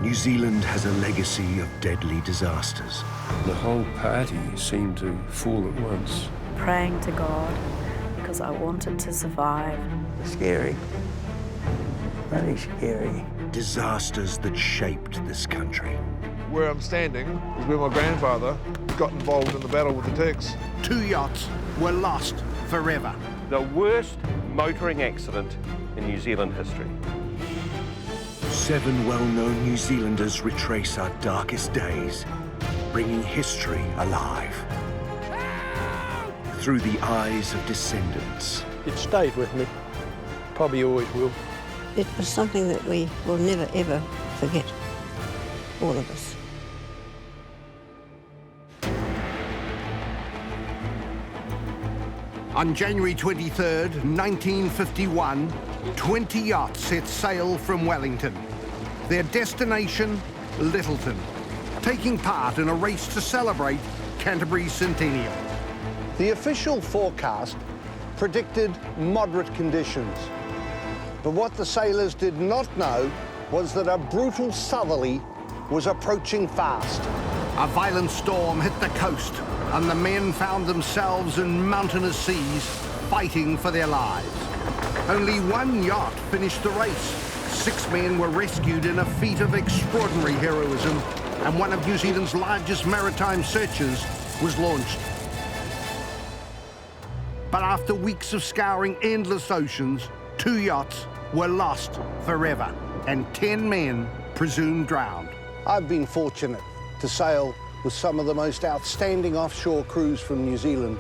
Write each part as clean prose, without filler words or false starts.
New Zealand has a legacy of deadly disasters. The whole party seemed to fall at once. Praying to God because I wanted to survive. Scary. Really scary. Disasters that shaped this country. Where I'm standing is where my grandfather got involved in the battle with the Turks. 2 yachts were lost forever. The worst motoring accident in New Zealand history. 7 well-known New Zealanders retrace our darkest days, bringing history alive. Through the eyes of descendants. It stayed with me. Probably always will. It was something that we will never, ever forget, all of us. On January 23rd, 1951, 20 yachts set sail from Wellington. Their destination, Littleton, taking part in a race to celebrate Canterbury's centennial. The official forecast predicted moderate conditions. But what the sailors did not know was that a brutal southerly was approaching fast. A violent storm hit the coast, and the men found themselves in mountainous seas, fighting for their lives. Only 1 yacht finished the race. 6 men were rescued in a feat of extraordinary heroism, and one of New Zealand's largest maritime searches was launched. But after weeks of scouring endless oceans, 2 yachts were lost forever, and 10 men presumed drowned. I've been fortunate to sail with some of the most outstanding offshore crews from New Zealand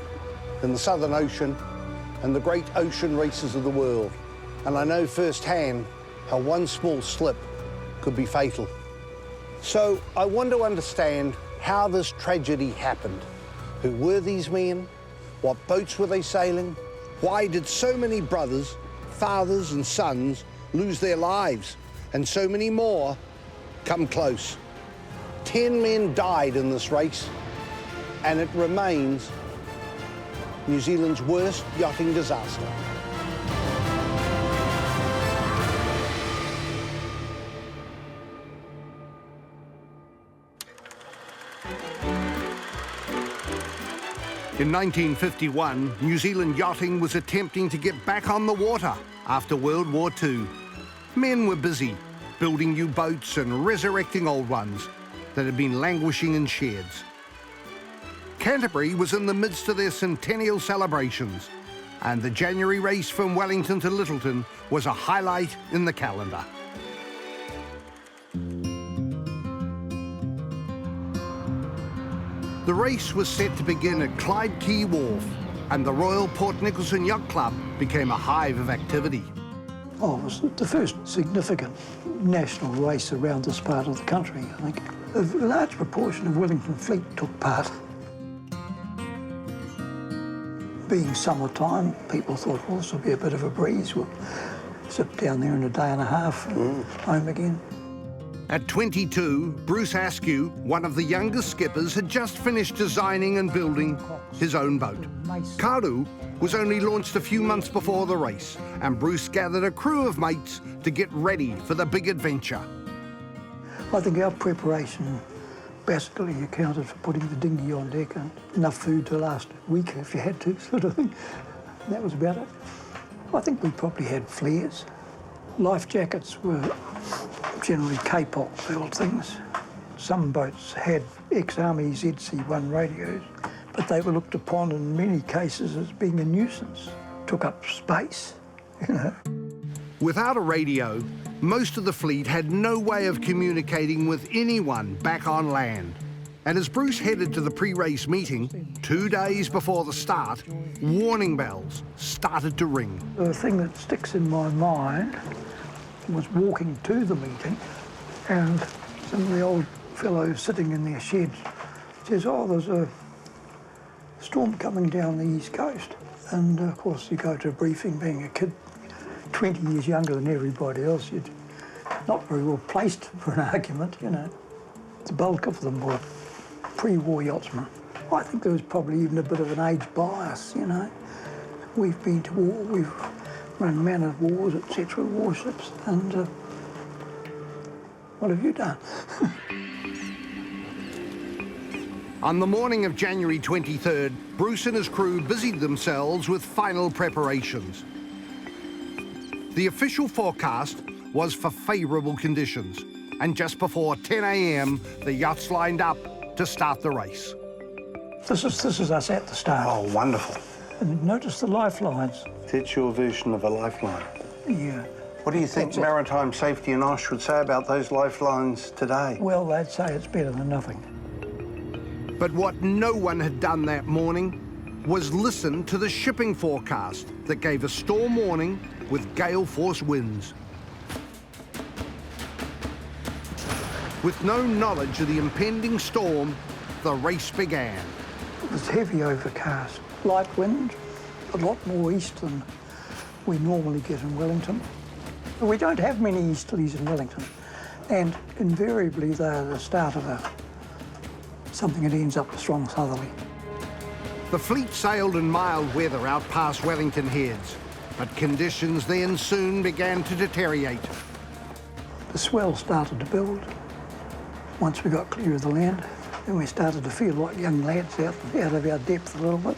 in the Southern Ocean and the great ocean races of the world. And I know firsthand how one small slip could be fatal. So I want to understand how this tragedy happened. Who were these men? What boats were they sailing? Why did so many brothers, fathers and sons lose their lives and so many more come close? 10 men died in this race, and it remains New Zealand's worst yachting disaster. In 1951, New Zealand yachting was attempting to get back on the water after World War II. Men were busy building new boats and resurrecting old ones that had been languishing in sheds. Canterbury was in the midst of their centennial celebrations, and the January race from Wellington to Littleton was a highlight in the calendar. The race was set to begin at Clyde Quay Wharf, and the Royal Port Nicholson Yacht Club became a hive of activity. Oh, it was the first significant national race around this part of the country, I think. A large proportion of Wellington fleet took part. Being summertime, people thought, well, this will be a bit of a breeze. We'll sit down there in a day and a half and home again. At 22, Bruce Askew, one of the youngest skippers, had just finished designing and building his own boat. Karu was only launched a few months before the race, and Bruce gathered a crew of mates to get ready for the big adventure. I think our preparation basically accounted for putting the dinghy on deck and enough food to last a week if you had to, sort of thing. And that was about it. I think we probably had flares. Life jackets were generally K-pop built things. Some boats had ex-Army ZC-1 radios, but they were looked upon in many cases as being a nuisance. Took up space, you know. Without a radio, most of the fleet had no way of communicating with anyone back on land. And as Bruce headed to the pre-race meeting, 2 days before the start, warning bells started to ring. The thing that sticks in my mind was walking to the meeting, and some of the old fellows sitting in their sheds says, oh, there's a storm coming down the east coast. And of course you go to a briefing, being a kid 20 years younger than everybody else, you're not very well placed for an argument, you know. The bulk of them were pre-war yachtsmen. I think there was probably even a bit of an age bias, you know. We've been to war, we've run man of wars, etc., warships, and what have you done? On the morning of January 23rd, Bruce and his crew busied themselves with final preparations. The official forecast was for favourable conditions, and just before 10 a.m, the yachts lined up to start the race. This is us at the start. Oh, wonderful. And notice the lifelines. That's your version of a lifeline. Yeah. What do you think Maritime Safety and OSH would say about those lifelines today? Well, they'd say it's better than nothing. But what no one had done that morning was listen to the shipping forecast that gave a storm warning with gale force winds. With no knowledge of the impending storm, the race began. It was heavy overcast, light wind, a lot more east than we normally get in Wellington. We don't have many easterlies in Wellington, and invariably they're the start of something that ends up a strong southerly. The fleet sailed in mild weather out past Wellington Heads, but conditions then soon began to deteriorate. The swell started to build. Once we got clear of the land, then we started to feel like young lads out of our depth a little bit.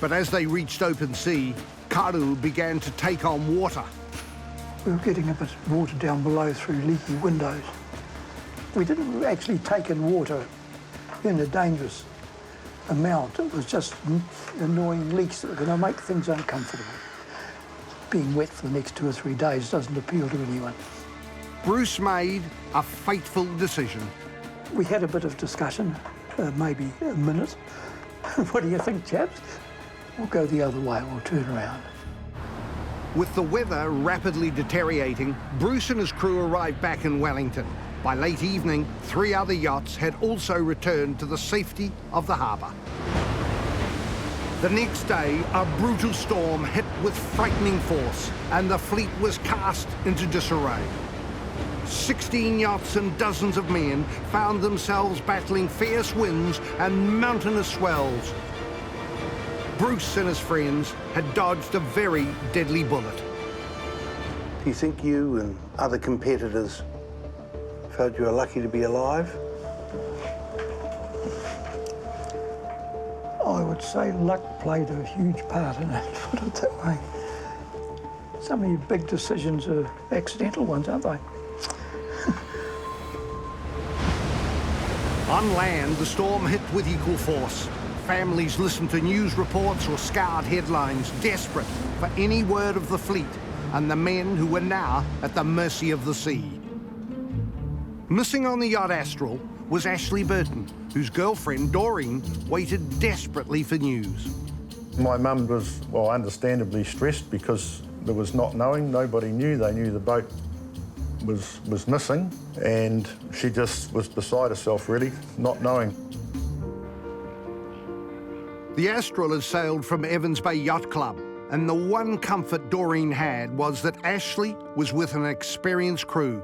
But as they reached open sea, Karu began to take on water. We were getting a bit of water down below through leaky windows. We didn't actually take in water in a dangerous amount. It was just annoying leaks that were going to make things uncomfortable. Being wet for the next 2 or 3 days doesn't appeal to anyone. Bruce made a fateful decision. We had a bit of discussion, maybe a minute. What do you think, chaps? We'll go the other way, we'll turn around. With the weather rapidly deteriorating, Bruce and his crew arrived back in Wellington. By late evening, 3 other yachts had also returned to the safety of the harbour. The next day, a brutal storm hit with frightening force, and the fleet was cast into disarray. 16 yachts and dozens of men found themselves battling fierce winds and mountainous swells. Bruce and his friends had dodged a very deadly bullet. Do you think you and other competitors felt you were lucky to be alive? I would say luck played a huge part in it, put it that way. Some of your big decisions are accidental ones, aren't they? On land, the storm hit with equal force. Families listened to news reports or scoured headlines, desperate for any word of the fleet and the men who were now at the mercy of the sea. Missing on the yacht Astral was Ashley Burton, whose girlfriend, Doreen, waited desperately for news. My mum was, well, understandably stressed because there was not knowing. Nobody knew. They knew the boat was missing, and she just was beside herself, really, not knowing. The Astral had sailed from Evans Bay Yacht Club, and the one comfort Doreen had was that Ashley was with an experienced crew.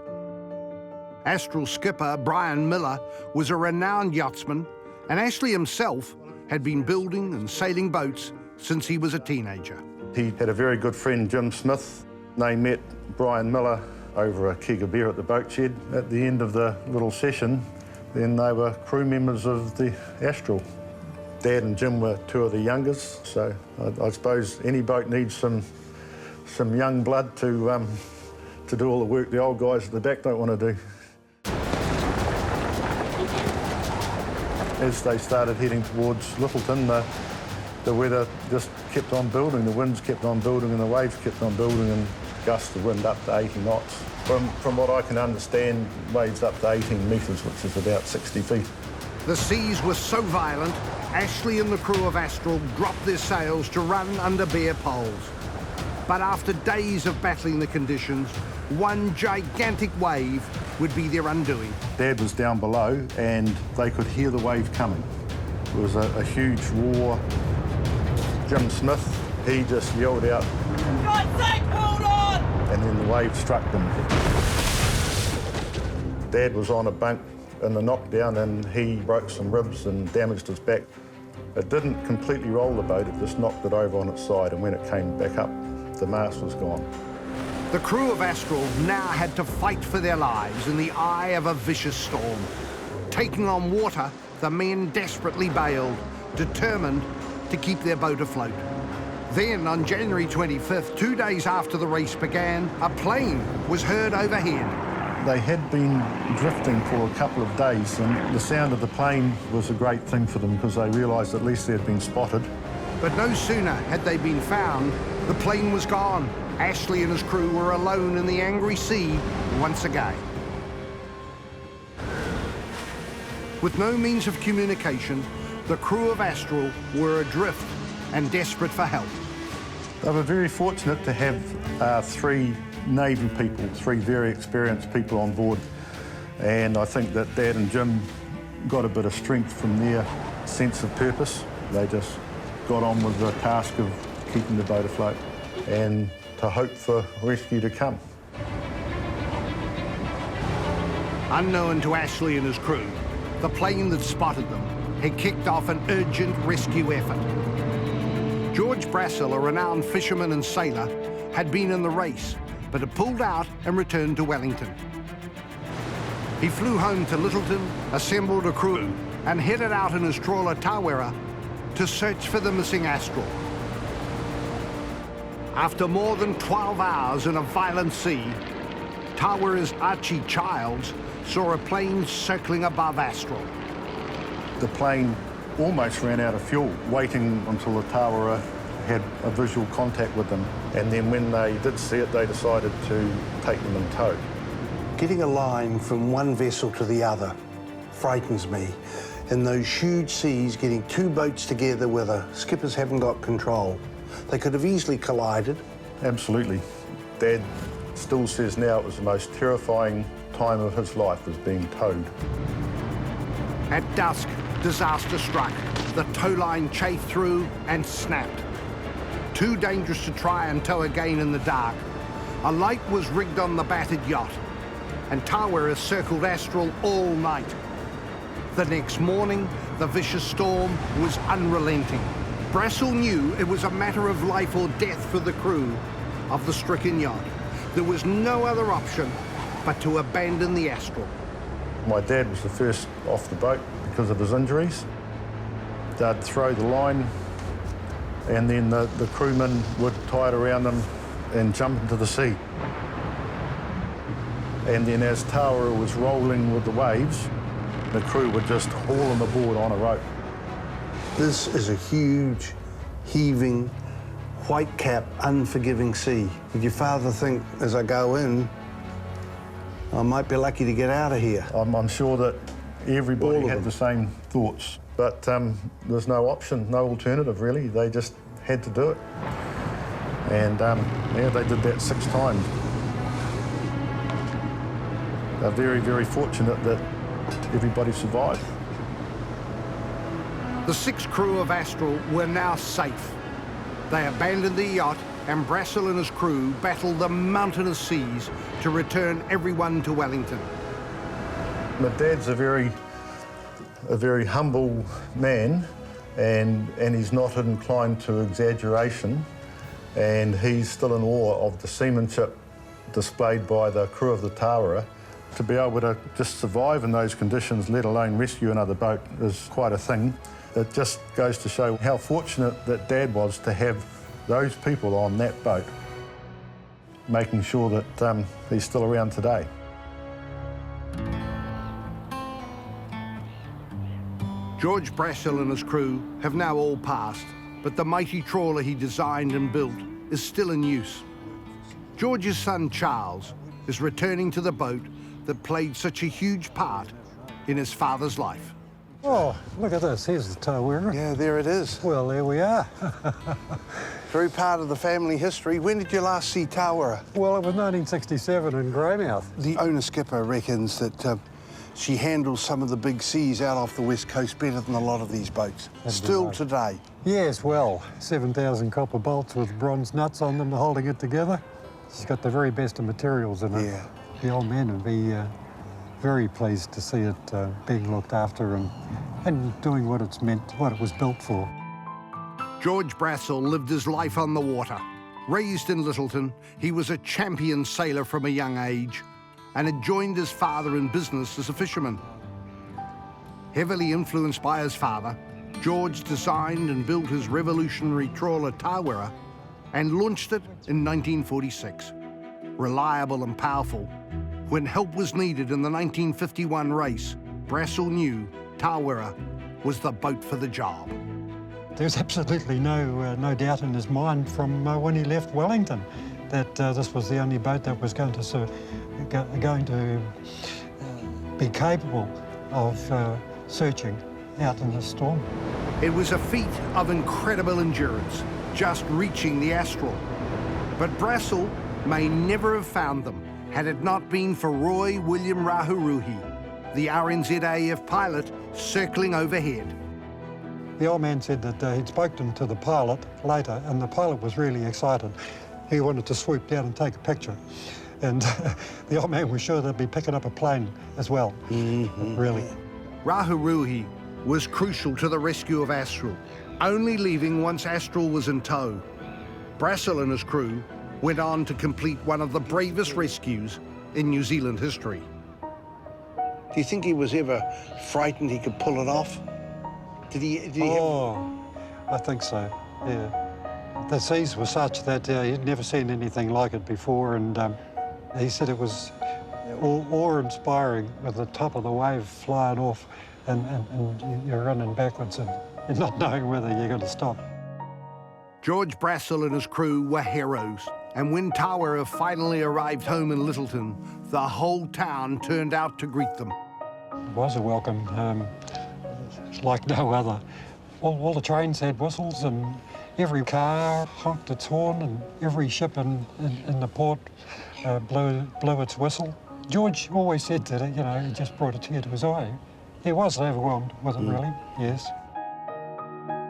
Astral skipper Brian Miller was a renowned yachtsman, and Ashley himself had been building and sailing boats since he was a teenager. He had a very good friend, Jim Smith. They met Brian Miller over a keg of beer at the boat shed. At the end of the little session, then they were crew members of the Astral. Dad and Jim were 2 of the youngest, so I suppose any boat needs some young blood to do all the work the old guys at the back don't want to do. As they started heading towards Littleton, the weather just kept on building, the winds kept on building and the waves kept on building, and gusts of wind up to 80 knots. From what I can understand, waves up to 18 metres, which is about 60 feet. The seas were so violent, Ashley and the crew of Astral dropped their sails to run under bare poles. But after days of battling the conditions, one gigantic wave would be their undoing. Dad was down below and they could hear the wave coming. It was a huge roar. Jim Smith, he just yelled out, "For God's sake, hold on!" And then the wave struck them. Dad was on a bunk in the knockdown and he broke some ribs and damaged his back. It didn't completely roll the boat, it just knocked it over on its side, and when it came back up, the mast was gone. The crew of Astral now had to fight for their lives in the eye of a vicious storm. Taking on water, the men desperately bailed, determined to keep their boat afloat. Then, on January 25th, 2 days after the race began, a plane was heard overhead. They had been drifting for a couple of days, and the sound of the plane was a great thing for them because they realised at least they'd been spotted. But no sooner had they been found, the plane was gone. Ashley and his crew were alone in the angry sea once again. With no means of communication, the crew of Astral were adrift and desperate for help. They were very fortunate to have 3 Navy people, 3 very experienced people on board. And I think that Dad and Jim got a bit of strength from their sense of purpose. They just got on with the task of keeping the boat afloat and to hope for rescue to come. Unknown to Ashley and his crew, the plane that spotted them had kicked off an urgent rescue effort. George Brassel, a renowned fisherman and sailor, had been in the race, but had pulled out and returned to Wellington. He flew home to Littleton, assembled a crew, and headed out in his trawler Tawera to search for the missing Astral. After more than 12 hours in a violent sea, Tawera's Archie Childs saw a plane circling above Astral. The plane almost ran out of fuel, waiting until the Tawera had a visual contact with them. And then when they did see it, they decided to take them in tow. Getting a line from one vessel to the other frightens me. In those huge seas, getting 2 boats together where the skippers haven't got control. They could have easily collided. Absolutely. Dad still says now it was the most terrifying time of his life, was being towed. At dusk, disaster struck. The tow line chafed through and snapped. Too dangerous to try and tow again in the dark. A light was rigged on the battered yacht, and Tawera circled Astral all night. The next morning, the vicious storm was unrelenting. Brassel knew it was a matter of life or death for the crew of the stricken yacht. There was no other option but to abandon the Astral. My dad was the first off the boat because of his injuries. They'd throw the line, and then the crewmen would tie it around them and jump into the sea. And then as Tawera was rolling with the waves, the crew would just haul them aboard on a rope. This is a huge, heaving, white-capped, unforgiving sea. Did your father think, as I go in, I might be lucky to get out of here? I'm sure that everybody had the same thoughts, but there's no option, no alternative, really. They just had to do it. And, yeah, they did that 6 times. They're very, very fortunate that everybody survived. The 6 crew of Astral were now safe. They abandoned the yacht, and Brassel and his crew battled the mountainous seas to return everyone to Wellington. My dad's a very humble man, and he's not inclined to exaggeration, and he's still in awe of the seamanship displayed by the crew of the Tawera. To be able to just survive in those conditions, let alone rescue another boat, is quite a thing. It just goes to show how fortunate that Dad was to have those people on that boat, making sure that he's still around today. George Brassel and his crew have now all passed, but the mighty trawler he designed and built is still in use. George's son, Charles, is returning to the boat that played such a huge part in his father's life. Oh, look at this. Here's the Tawera. Yeah, there it is. Well, there we are. Very part of the family history. When did you last see Tawera? Well, it was 1967 in Greymouth. The owner-skipper reckons that she handles some of the big seas out off the west coast better than a lot of these boats. Still today. Yes, well, 7,000 copper bolts with bronze nuts on them holding it together. She's got the very best of materials in it. Yeah. The old man would be very pleased to see it being looked after and doing what it was built for. George Brassel lived his life on the water. Raised in Littleton, he was a champion sailor from a young age and had joined his father in business as a fisherman. Heavily influenced by his father, George designed and built his revolutionary trawler Tawera and launched it in 1946. Reliable and powerful, when help was needed in the 1951 race, Brassel knew Tawera was the boat for the job. There's absolutely no doubt in his mind from when he left Wellington that this was the only boat that was going to be capable of searching out in the storm. It was a feat of incredible endurance, just reaching the Astral. But Brassel may never have found them had it not been for Roy William Rahuruhi, the RNZAF pilot circling overhead. The old man said that he'd spoken to the pilot later, and the pilot was really excited. He wanted to swoop down and take a picture. And the old man was sure they'd be picking up a plane as well, really. Rahuruhi was crucial to the rescue of Astral, only leaving once Astral was in tow. Brassel and his crew went on to complete one of the bravest rescues in New Zealand history. Do you think he was ever frightened he could pull it off? Did he I think so, yeah. The seas were such that he'd never seen anything like it before, and he said it was awe-inspiring with the top of the wave flying off and you're running backwards and not knowing whether you're going to stop. George Brassel and his crew were heroes, and when Tawera finally arrived home in Littleton, the whole town turned out to greet them. It was a welcome like no other. All the trains had whistles, and every car honked its horn, and every ship in the port blew its whistle. George always said that, you know, it just brought a tear to his eye. He was overwhelmed with it, really, yes.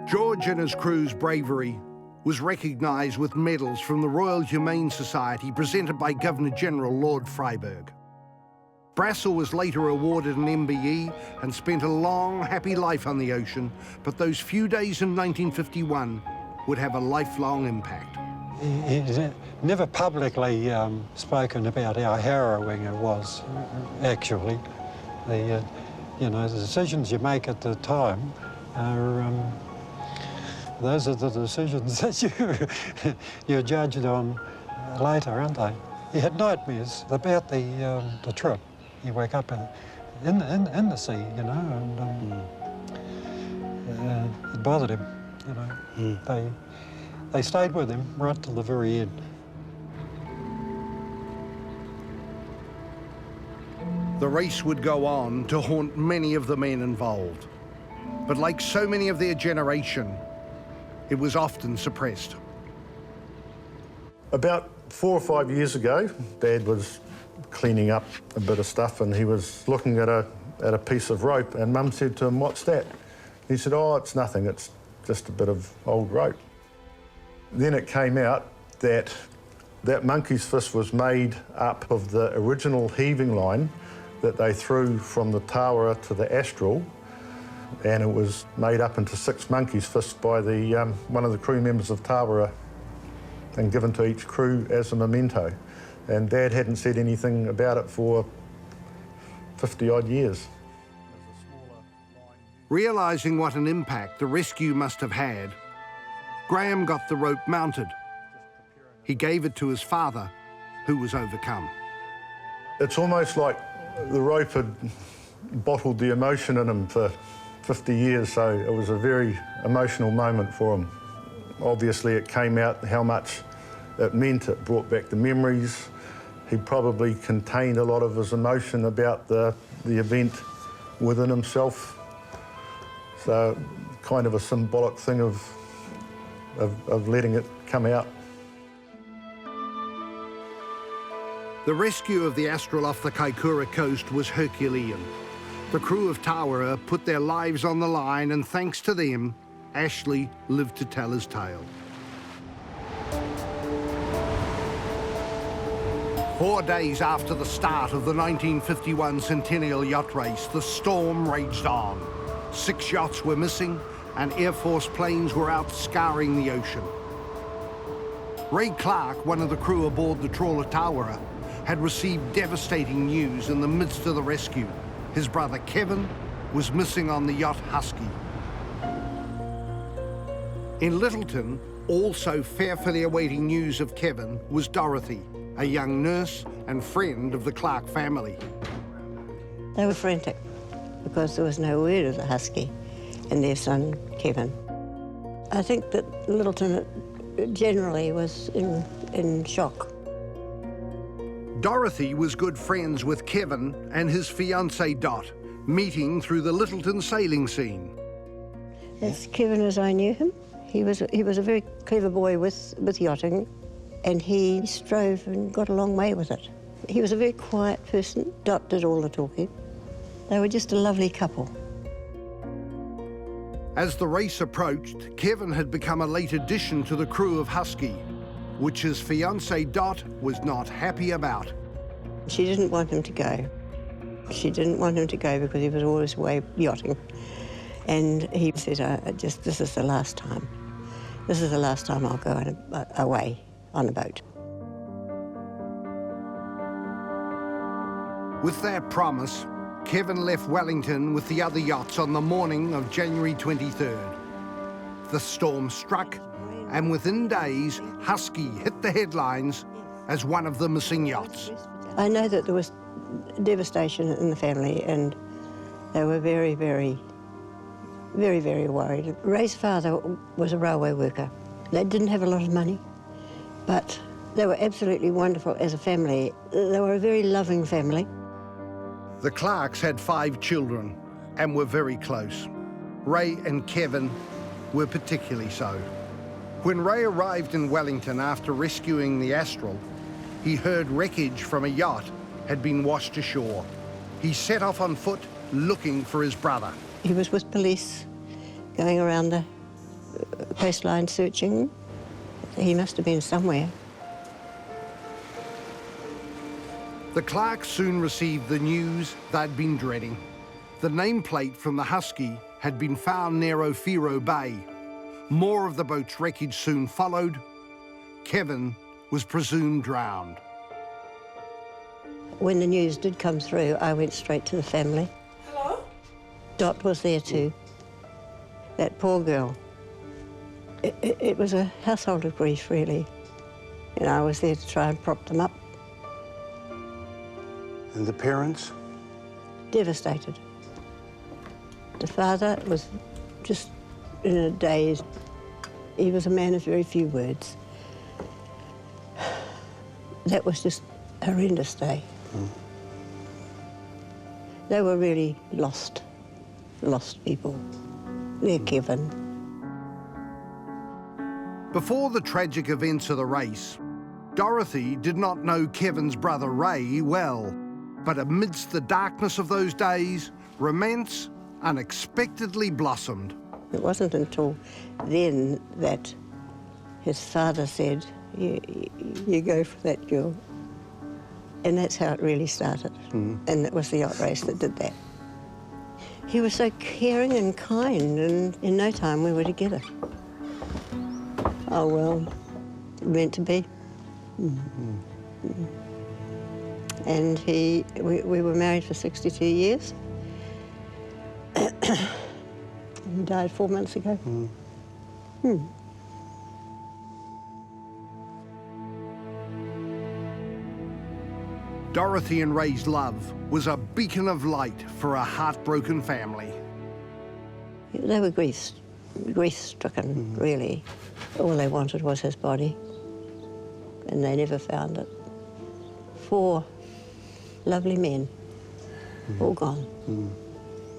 George and his crew's bravery was recognised with medals from the Royal Humane Society presented by Governor-General Lord Freyberg. Brassel was later awarded an MBE and spent a long, happy life on the ocean, but those few days in 1951 would have a lifelong impact. He's never publicly spoken about how harrowing it was, actually. You know, the decisions you make at the time are, those are the decisions that you're judged on later, aren't they? He had nightmares about the trip. You wake up in the sea, you know, and it bothered him, you know. They stayed with him right till the very end. The race would go on to haunt many of the men involved. But like so many of their generation, it was often suppressed. About 4 or 5 years ago, Dad was cleaning up a bit of stuff and he was looking at a piece of rope, and Mum said to him, "What's that?" He said, "Oh, it's nothing, it's just a bit of old rope." Then it came out that that monkey's fist was made up of the original heaving line that they threw from the Tawera to the Astral, and it was made up into 6 monkey's fists by the one of the crew members of Tawera and given to each crew as a memento. And Dad hadn't said anything about it for 50-odd years. Realising what an impact the rescue must have had, Graham got the rope mounted. He gave it to his father, who was overcome. It's almost like the rope had bottled the emotion in him for 50 years, so it was a very emotional moment for him. Obviously, it came out how much it meant. It brought back the memories. He probably contained a lot of his emotion about the event within himself. So, kind of a symbolic thing of letting it come out. The rescue of the Astral off the Kaikoura coast was Herculean. The crew of Tawera put their lives on the line, and thanks to them, Ashley lived to tell his tale. 4 days after the start of the 1951 Centennial Yacht Race, the storm raged on. 6 yachts were missing, and Air Force planes were out scouring the ocean. Ray Clark, one of the crew aboard the trawler Tawara, had received devastating news in the midst of the rescue. His brother Kevin was missing on the yacht Husky. In Littleton, also fearfully awaiting news of Kevin, was Dorothy, a young nurse and friend of the Clark family. They were frantic because there was no word of the Husky and their son, Kevin. I think that Littleton generally was in shock. Dorothy was good friends with Kevin and his fiancée Dot, meeting through the Littleton sailing scene. As Kevin as I knew him, he was a very clever boy with yachting, and he strove and got a long way with it. He was a very quiet person. Dot did all the talking. They were just a lovely couple. As the race approached, Kevin had become a late addition to the crew of Husky, which his fiancée Dot was not happy about. She didn't want him to go. She didn't want him to go because he was always away yachting. And he said, this is the last time. This is the last time I'll go away on a boat. With that promise, Kevin left Wellington with the other yachts on the morning of January 23rd. The storm struck, and within days, Husky hit the headlines as one of the missing yachts. I know that there was devastation in the family, and they were very, very, very, very worried. Ray's father was a railway worker. They didn't have a lot of money, but they were absolutely wonderful as a family. They were a very loving family. The Clarks had 5 children and were very close. Ray and Kevin were particularly so. When Ray arrived in Wellington after rescuing the Astral, he heard wreckage from a yacht had been washed ashore. He set off on foot looking for his brother. He was with police going around the coastline searching. He must have been somewhere. The Clarks soon received the news they'd been dreading. The nameplate from the Husky had been found near Ofiro Bay. More of the boat's wreckage soon followed. Kevin was presumed drowned. When the news did come through, I went straight to the family. Hello? Dot was there too. That poor girl. It was a household of grief, really. And I was there to try and prop them up. And the parents? Devastated. The father was just in a daze. He was a man of very few words. That was just a horrendous day. They were really lost people. They're Kevin. Before the tragic events of the race, Dorothy did not know Kevin's brother Ray well, but amidst the darkness of those days, romance unexpectedly blossomed. It wasn't until then that his father said, you go for that girl. And that's how it really started. And it was the yacht race that did that. He was so caring and kind, and in no time we were together. Oh, well, meant to be. And we were married for 62 years. He died 4 months ago. Dorothy and Ray's love was a beacon of light for a heartbroken family. They were grief-stricken, really. All they wanted was his body, and they never found it. 4 lovely men, all gone.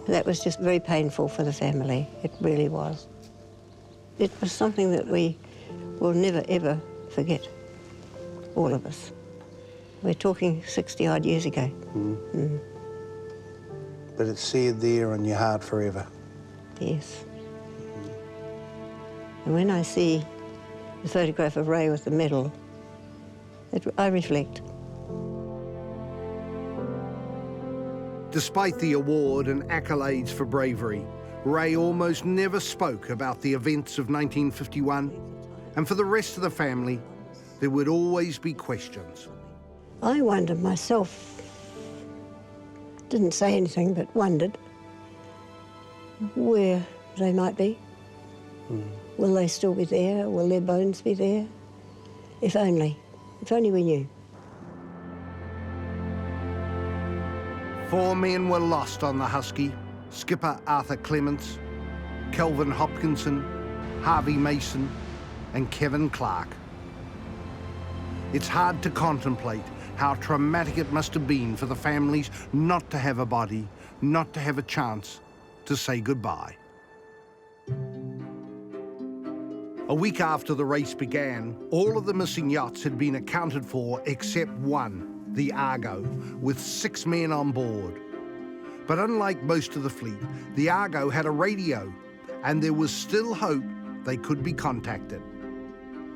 That was just very painful for the family. It really was. It was something that we will never, ever forget, all of us. We're talking 60-odd years ago. But it's seared there in your heart forever. Yes. And when I see the photograph of Ray with the medal, I reflect. Despite the award and accolades for bravery, Ray almost never spoke about the events of 1951, and for the rest of the family, there would always be questions. I wondered myself, didn't say anything, but wondered where they might be. Will they still be there? Will their bones be there? If only we knew. 4 men were lost on the Husky: skipper Arthur Clements, Kelvin Hopkinson, Harvey Mason, and Kevin Clark. It's hard to contemplate how traumatic it must have been for the families not to have a body, not to have a chance to say goodbye. A week after the race began, all of the missing yachts had been accounted for except one, the Argo, with 6 men on board. But unlike most of the fleet, the Argo had a radio, and there was still hope they could be contacted.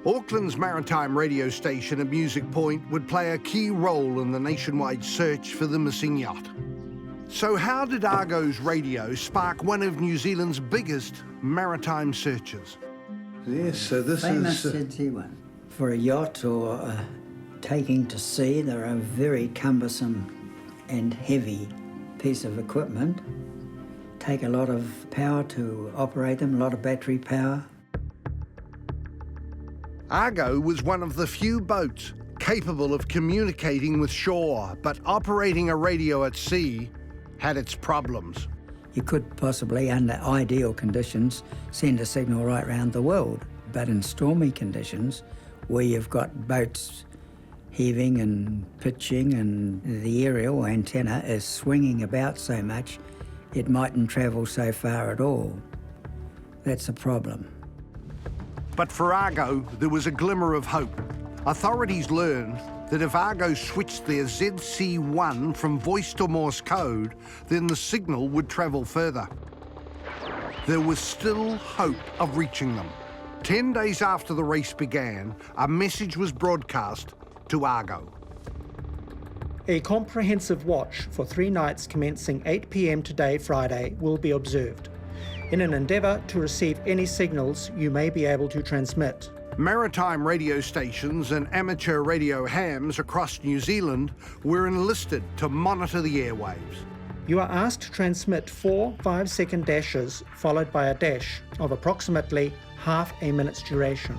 Auckland's maritime radio station at Music Point would play a key role in the nationwide search for the missing yacht. So how did Argo's radio spark one of New Zealand's biggest maritime searches? Yes, so this famous is... Dead Sea one. For a yacht or taking to sea, they're a very cumbersome and heavy piece of equipment. Take a lot of power to operate them, a lot of battery power. Argo was one of the few boats capable of communicating with shore, but operating a radio at sea had its problems. You could possibly, under ideal conditions, send a signal right around the world. But in stormy conditions, where you've got boats heaving and pitching and the aerial antenna is swinging about so much, it mightn't travel so far at all. That's a problem. But for Argo, there was a glimmer of hope. Authorities learned that if Argo switched their ZC1 from voice to Morse code, then the signal would travel further. There was still hope of reaching them. 10 days after the race began, a message was broadcast to Argo. A comprehensive watch for 3 nights commencing 8 p.m. today, Friday, will be observed, in an endeavour to receive any signals you may be able to transmit. Maritime radio stations and amateur radio hams across New Zealand were enlisted to monitor the airwaves. You are asked to transmit 4 5-second dashes followed by a dash of approximately half a minute's duration.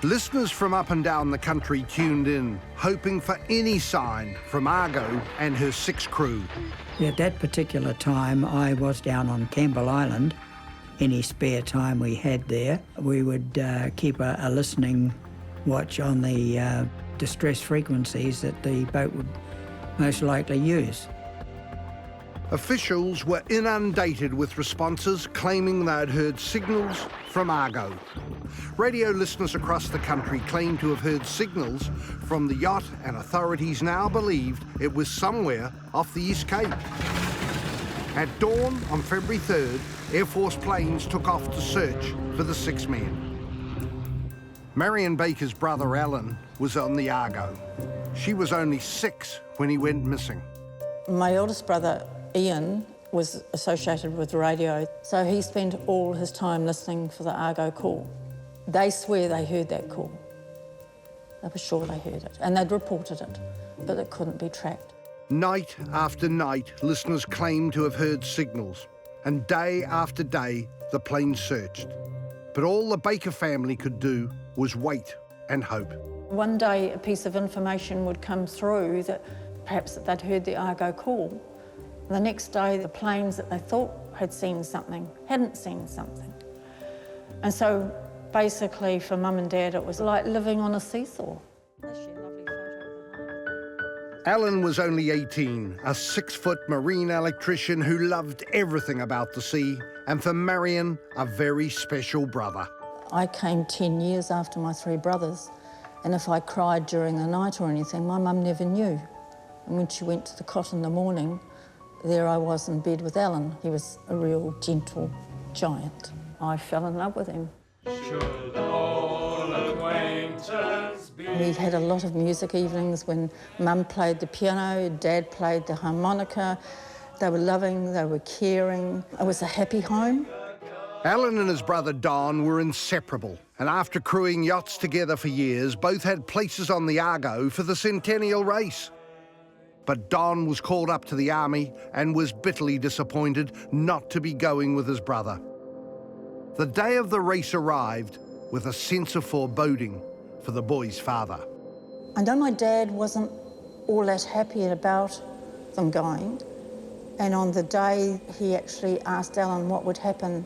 Listeners from up and down the country tuned in, hoping for any sign from Argo and her 6 crew. At that particular time, I was down on Campbell Island. Any spare time we had there, we would keep a listening watch on the distress frequencies that the boat would most likely use. Officials were inundated with responses claiming they'd heard signals from Argo. Radio listeners across the country claimed to have heard signals from the yacht, and authorities now believed it was somewhere off the East Cape. At dawn on February 3rd, Air Force planes took off to search for the 6 men. Marion Baker's brother Alan was on the Argo. She was only 6 when he went missing. My eldest brother Ian was associated with radio, so he spent all his time listening for the Argo call. They swear they heard that call. They were sure they heard it, and they'd reported it, but it couldn't be tracked. Night after night, listeners claimed to have heard signals, and day after day, the plane searched. But all the Baker family could do was wait and hope. One day, a piece of information would come through that perhaps they'd heard the Argo call. The next day, the planes that they thought had seen something hadn't seen something. And so basically for Mum and Dad, it was like living on a seesaw. Alan was only 18, a 6-foot marine electrician who loved everything about the sea, and for Marion, a very special brother. I came 10 years after my 3 brothers, and if I cried during the night or anything, my mum never knew. And when she went to the cot in the morning, there I was in bed with Alan. He was a real gentle giant. I fell in love with him. Should all acquaintance be... We had a lot of music evenings when Mum played the piano, Dad played the harmonica. They were loving, they were caring. It was a happy home. Alan and his brother Don were inseparable, and after crewing yachts together for years, both had places on the Argo for the Centennial Race. But Don was called up to the army and was bitterly disappointed not to be going with his brother. The day of the race arrived with a sense of foreboding for the boy's father. I know my dad wasn't all that happy about them going, and on the day he actually asked Alan what would happen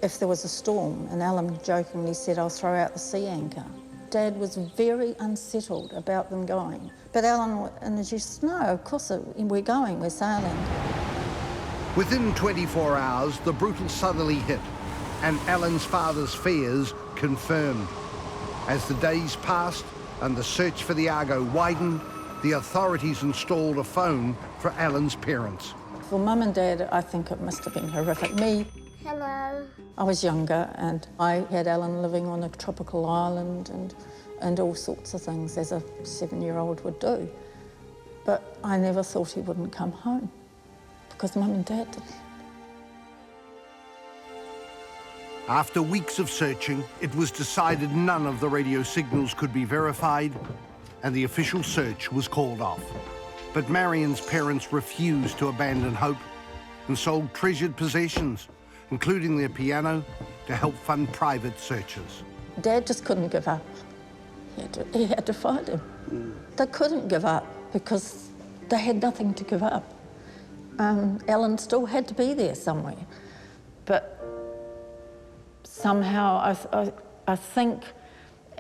if there was a storm, and Alan jokingly said, "I'll throw out the sea anchor." Dad was very unsettled about them going. But Alan and as you said, no, of course we're going, we're sailing. Within 24 hours, the brutal southerly hit, and Alan's father's fears confirmed. As the days passed and the search for the Argo widened, the authorities installed a phone for Alan's parents. For Mum and Dad, I think it must have been horrific. Me, hello. I was younger and I had Alan living on a tropical island and all sorts of things as a 7-year-old would do. But I never thought he wouldn't come home because Mum and Dad didn't. After weeks of searching, it was decided none of the radio signals could be verified and the official search was called off. But Marion's parents refused to abandon hope and sold treasured possessions, including their piano, to help fund private searches. Dad just couldn't give up. He had to fight him. They couldn't give up because they had nothing to give up. Alan still had to be there somewhere. But somehow I think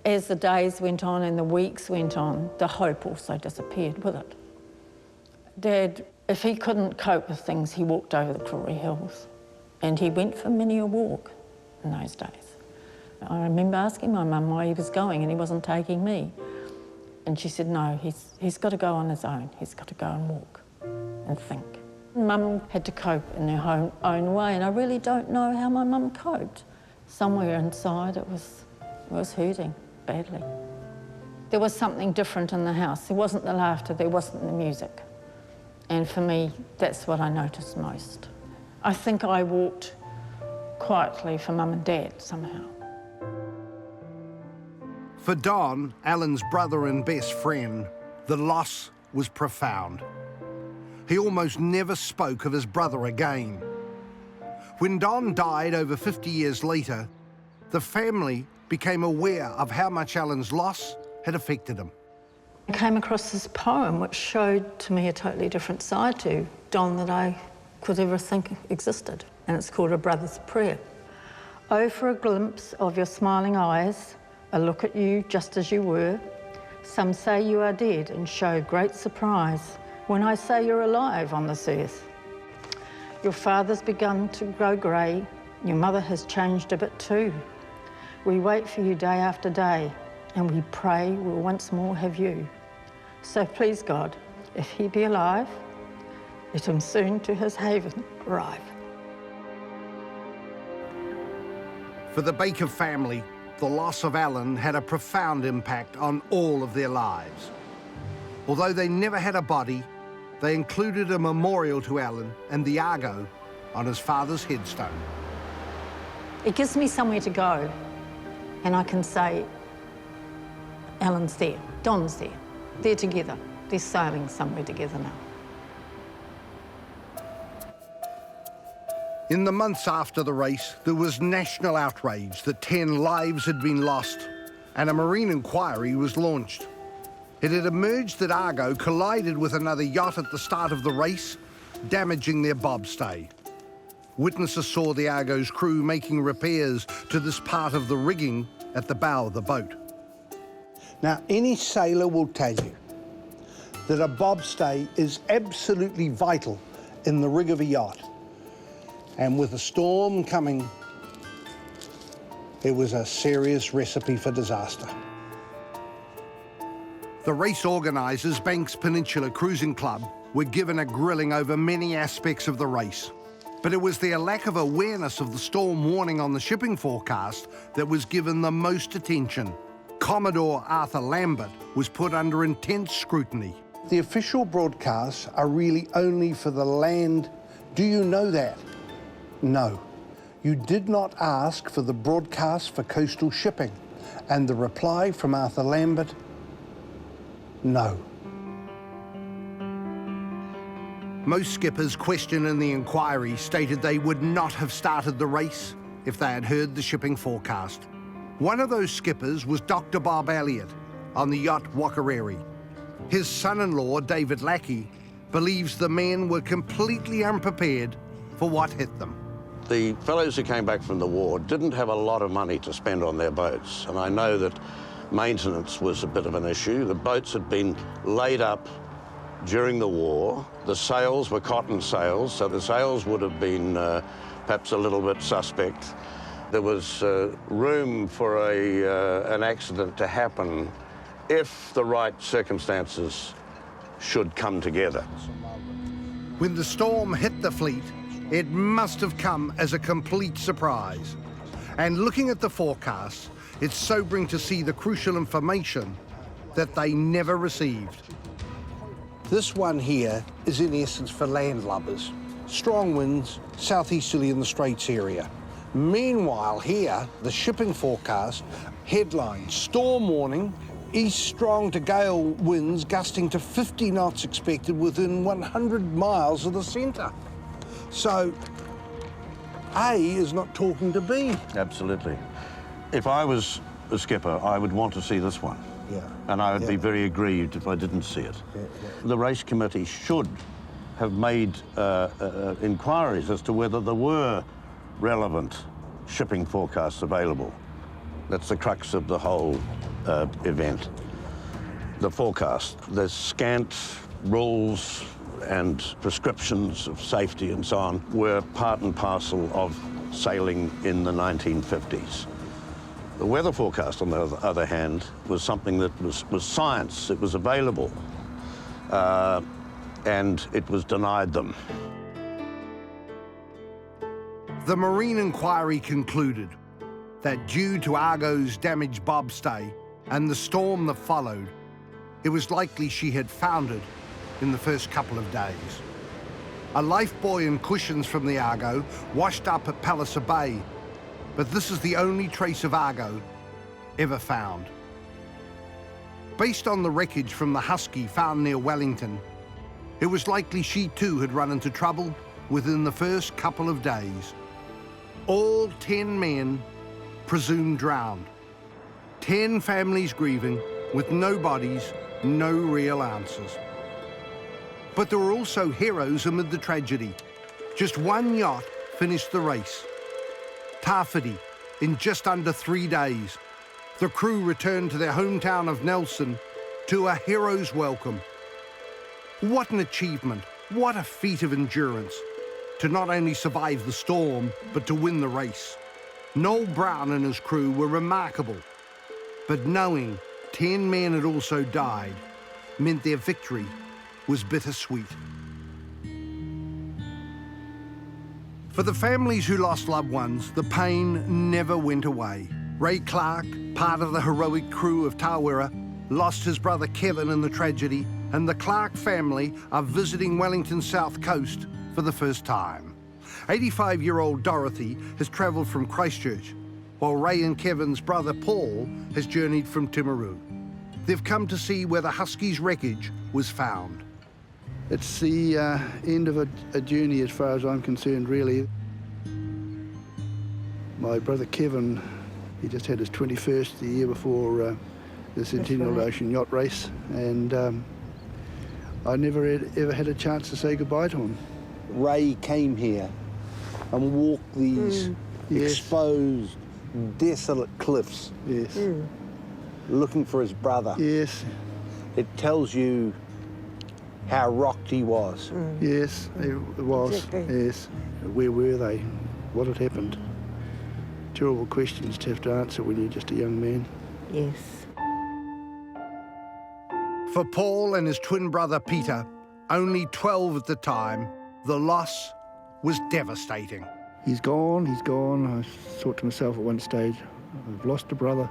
as the days went on and the weeks went on, the hope also disappeared with it. Dad, if he couldn't cope with things, he walked over the Crawley Hills. And he went for many a walk in those days. I remember asking my mum why he was going and he wasn't taking me. And she said, no, he's got to go on his own. He's got to go and walk and think. Mum had to cope in her own way, and I really don't know how my mum coped. Somewhere inside it was hurting badly. There was something different in the house. There wasn't the laughter, there wasn't the music. And for me, that's what I noticed most. I think I walked quietly for Mum and Dad somehow. For Don, Alan's brother and best friend, the loss was profound. He almost never spoke of his brother again. When Don died over 50 years later, the family became aware of how much Alan's loss had affected him. I came across this poem which showed to me a totally different side to Don that I could ever think existed, and it's called A Brother's Prayer. Oh, for a glimpse of your smiling eyes, a look at you just as you were. Some say you are dead and show great surprise when I say you're alive on this earth. Your father's begun to grow grey, your mother has changed a bit too. We wait for you day after day, and we pray we'll once more have you. So please God, if he be alive, let him soon to his haven arrive. For the Baker family, the loss of Alan had a profound impact on all of their lives. Although they never had a body, they included a memorial to Alan and the Argo on his father's headstone. It gives me somewhere to go, and I can say, Alan's there, Don's there, they're together, they're sailing somewhere together now. In the months after the race, there was national outrage that 10 lives had been lost, and a marine inquiry was launched. It had emerged that Argo collided with another yacht at the start of the race, damaging their bobstay. Witnesses saw the Argo's crew making repairs to this part of the rigging at the bow of the boat. Now, any sailor will tell you that a bobstay is absolutely vital in the rig of a yacht. And with a storm coming, it was a serious recipe for disaster. The race organisers, Banks Peninsula Cruising Club, were given a grilling over many aspects of the race. But it was their lack of awareness of the storm warning on the shipping forecast that was given the most attention. Commodore Arthur Lambert was put under intense scrutiny. The official broadcasts are really only for the land. Do you know that? No. You did not ask for the broadcast for coastal shipping, and the reply from Arthur Lambert, no. Most skippers questioned in the inquiry stated they would not have started the race if they had heard the shipping forecast. One of those skippers was Dr. Bob Elliott on the yacht Wakariri. His son-in-law, David Lackey, believes the men were completely unprepared for what hit them. The fellows who came back from the war didn't have a lot of money to spend on their boats, and I know that maintenance was a bit of an issue. The boats had been laid up during the war. The sails were cotton sails, so the sails would have been perhaps a little bit suspect. There was room for an accident to happen if the right circumstances should come together. When the storm hit the fleet, it must have come as a complete surprise. And looking at the forecast, it's sobering to see the crucial information that they never received. This one here is in essence for landlubbers. Strong winds, southeasterly in the Straits area. Meanwhile here, the shipping forecast, headline, storm warning, east strong to gale winds gusting to 50 knots expected within 100 miles of the centre. So, A is not talking to B. Absolutely. If I was a skipper, I would want to see this one. Yeah. And I would be very aggrieved if I didn't see it. The race committee should have made inquiries as to whether there were relevant shipping forecasts available. That's the crux of the whole event. The forecast. There's scant rules and prescriptions of safety and so on were part and parcel of sailing in the 1950s. The weather forecast, on the other hand, was something that was science. It was available, and it was denied them. The Marine inquiry concluded that due to Argo's damaged bobstay and the storm that followed, it was likely she had foundered in the first couple of days. A lifebuoy and cushions from the Argo washed up at Palliser Bay, but this is the only trace of Argo ever found. Based on the wreckage from the Husky found near Wellington, it was likely she too had run into trouble within the first couple of days. All 10 men presumed drowned. 10 families grieving with no bodies, no real answers. But there were also heroes amid the tragedy. Just one yacht finished the race. Tawhiti, in just under 3 days. The crew returned to their hometown of Nelson to a hero's welcome. What an achievement, what a feat of endurance, to not only survive the storm, but to win the race. Noel Brown and his crew were remarkable, but knowing 10 men had also died meant their victory was bittersweet. For the families who lost loved ones, the pain never went away. Ray Clark, part of the heroic crew of Tawera, lost his brother Kevin in the tragedy, and the Clark family are visiting Wellington's south coast for the first time. 85-year-old Dorothy has travelled from Christchurch, while Ray and Kevin's brother Paul has journeyed from Timaru. They've come to see where the Husky's wreckage was found. It's the end of a journey as far as I'm concerned, really. My brother Kevin, he just had his 21st the year before the Centennial Yacht Race, and I never ever had a chance to say goodbye to him. Ray came here and walked these exposed, desolate cliffs. Yes. Looking for his brother. Yes. It tells you how rocked he was. Yes, it was. Exactly. Yes. Where were they? What had happened? Terrible questions to have to answer when you're just a young man. Yes. For Paul and his twin brother Peter, only 12 at the time, the loss was devastating. He's gone, he's gone. I thought to myself at one stage, I've lost a brother.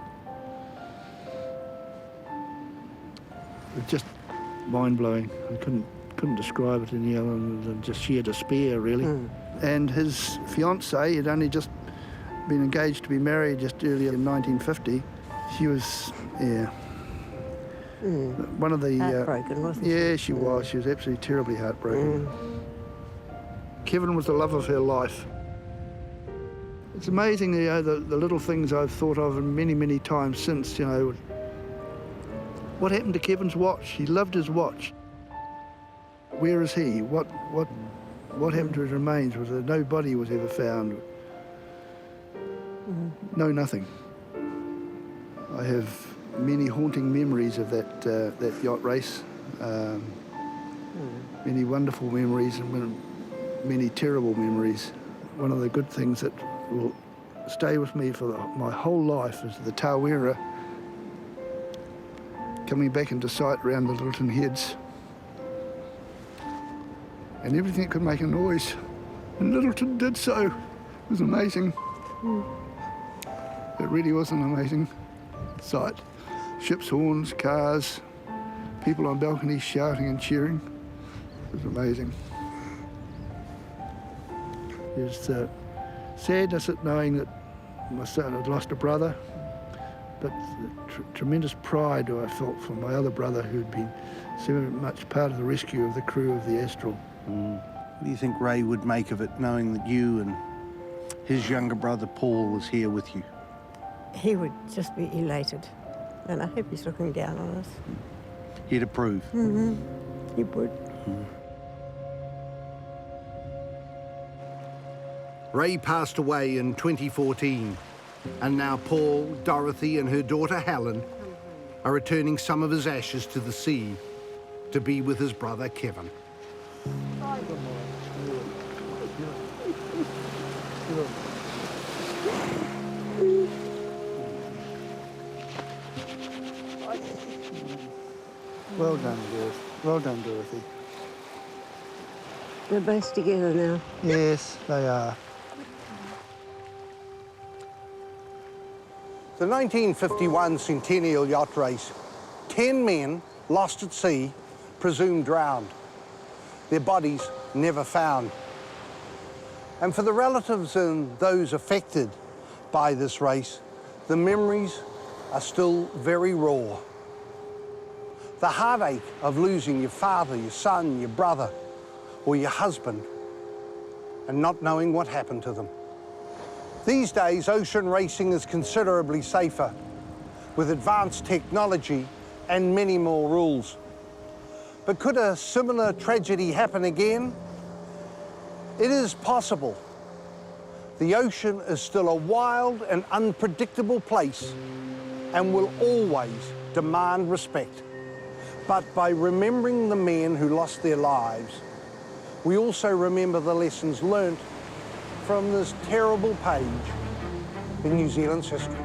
It's just mind-blowing. I couldn't describe it any other than just sheer despair, really. And his fiancée had only just been engaged to be married just earlier in 1950. She was, yeah, one of the... Heartbroken, wasn't she? Yeah, she was. She was absolutely terribly heartbroken. Kevin was the love of her life. It's amazing, you know, the little things I've thought of many, many times since, you know. What happened to Kevin's watch? He loved his watch. Where is he? What happened to his remains? Was there no body was ever found? No, nothing. I have many haunting memories of that yacht race. Many wonderful memories and many terrible memories. One of the good things that will stay with me for my whole life is the Tawera coming back into sight around the Littleton heads. And everything that could make a noise. And Littleton did so. It was amazing. It really was an amazing sight. Ships' horns, cars, people on balconies shouting and cheering. It was amazing. There's sadness at knowing that my son had lost a brother, but tremendous pride I felt for my other brother who'd been so much part of the rescue of the crew of the Astral. What do you think Ray would make of it, knowing that you and his younger brother Paul was here with you? He would just be elated, and I hope he's looking down on us. He'd approve? He would. Ray passed away in 2014, and now Paul, Dorothy and her daughter Helen are returning some of his ashes to the sea to be with his brother Kevin. Well done, Dorothy. Well done, Dorothy. They're both together now. Yes, they are. The 1951 Centennial Yacht Race, 10 men lost at sea, presumed drowned. Their bodies never found. And for the relatives and those affected by this race, the memories are still very raw. The heartache of losing your father, your son, your brother, or your husband, and not knowing what happened to them. These days, ocean racing is considerably safer, with advanced technology and many more rules. But could a similar tragedy happen again? It is possible. The ocean is still a wild and unpredictable place and will always demand respect. But by remembering the men who lost their lives, we also remember the lessons learnt from this terrible page in New Zealand's history.